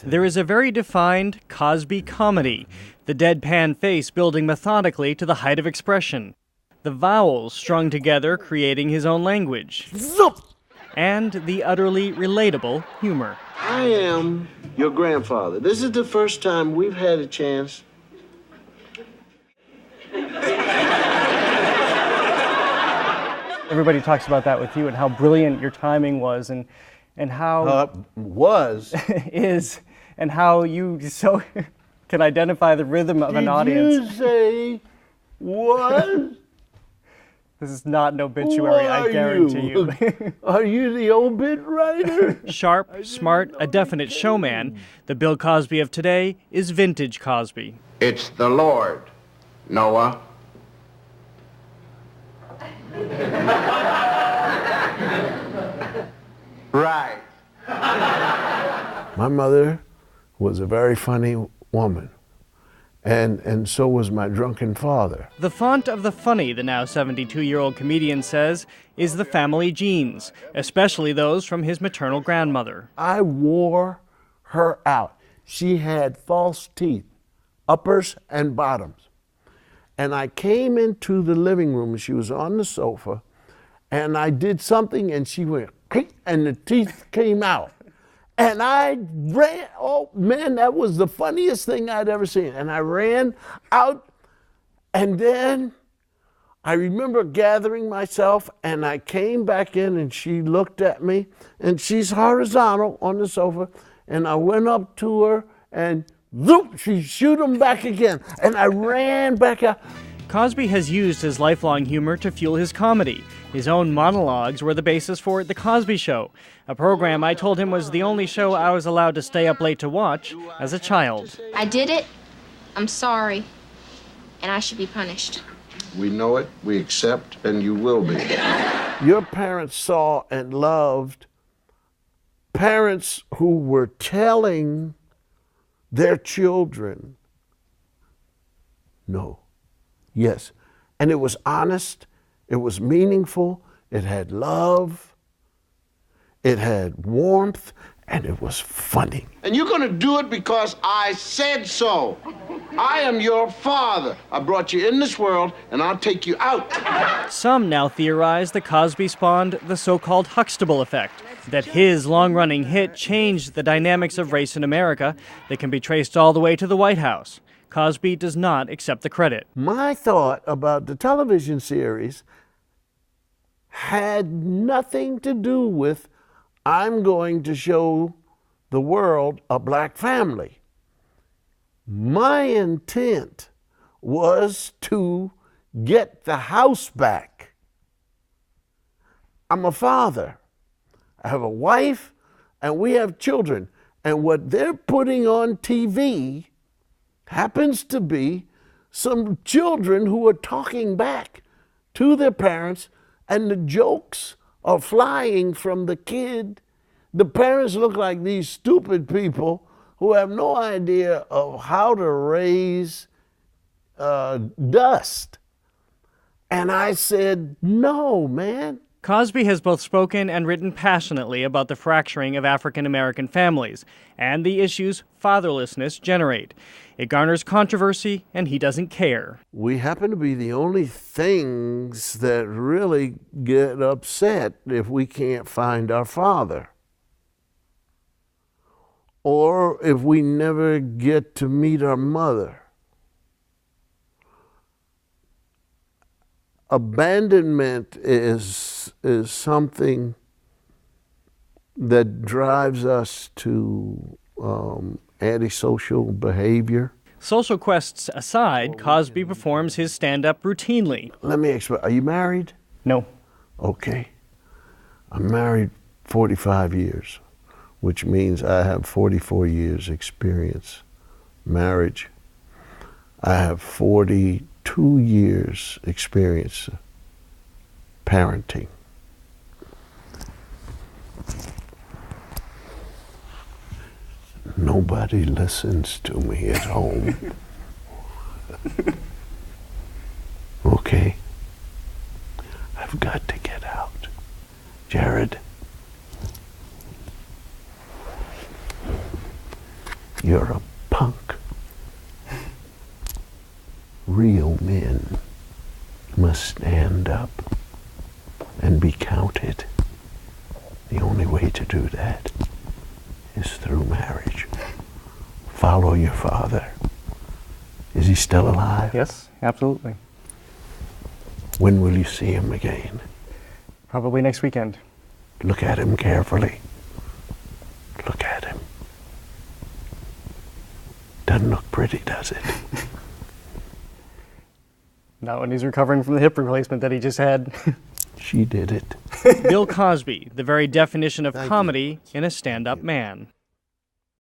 There is a very defined Cosby comedy, the deadpan face building methodically to the height of expression, the vowels strung together creating his own language, and the utterly relatable humor. I am your grandfather. This is the first time we've had a chance. Everybody talks about that with you and how brilliant your timing was and how is and how you so can identify the rhythm of an audience. Did you say was? This is not an obituary, I guarantee you. Are you the obit writer? Sharp, smart, a definite showman, the Bill Cosby of today is vintage Cosby. It's the Lord, Noah. Right. My mother was a very funny woman, and so was my drunken father. The font of the funny, the now 72-year-old comedian says, is the family genes, especially those from his maternal grandmother. I wore her out. She had false teeth, uppers and bottoms. And I came into the living room, and she was on the sofa, and I did something, and she went, and the teeth came out. And I ran, oh man, that was the funniest thing I'd ever seen. And I ran out, and then I remember gathering myself, and I came back in, and she looked at me, and she's horizontal on the sofa, and I went up to her, and zoop, she shoot him back again, and I ran back out. Cosby has used his lifelong humor to fuel his comedy. His own monologues were the basis for The Cosby Show, a program I told him was the only show I was allowed to stay up late to watch as a child. I did it. I'm sorry. And I should be punished. We know it, we accept, and you will be. Your parents saw and loved parents who were telling their children no. Yes. And it was honest, it was meaningful, it had love, it had warmth, and it was funny. And you're gonna do it because I said so. I am your father. I brought you in this world, and I'll take you out. Some now theorize that Cosby spawned the so-called Huxtable effect, that his long-running hit changed the dynamics of race in America that can be traced all the way to the White House. Cosby does not accept the credit. My thought about the television series had nothing to do with I'm going to show the world a black family. My intent was to get the house back. I'm a father. I have a wife, and we have children. And what they're putting on TV happens to be some children who are talking back to their parents, and the jokes are flying from the kid. The parents look like these stupid people who have no idea of how to raise dust. And I said, no, man. Cosby has both spoken and written passionately about the fracturing of African-American families and the issues fatherlessness generate. It garners controversy, and he doesn't care. We happen to be the only things that really get upset if we can't find our father, or if we never get to meet our mother. Abandonment is something that drives us to antisocial behavior. Social quests aside, Cosby performs his stand-up routinely. Let me explain. Are you married? No. Okay. I'm married 45 years, which means I have 44 years experience marriage. I have 42 years experience parenting. Nobody listens to me at home. Okay. I've got to get out. Jared, You're a punk. Real men must stand up and be counted. The only way to do that is through marriage. Follow your father. Is he still alive? Yes, absolutely. When will you see him again? Probably next weekend. Look at him carefully. Look at him. Doesn't look pretty, does it? Not when he's recovering from the hip replacement that he just had. She did it. Bill Cosby, the very definition of comedy in a stand-up man.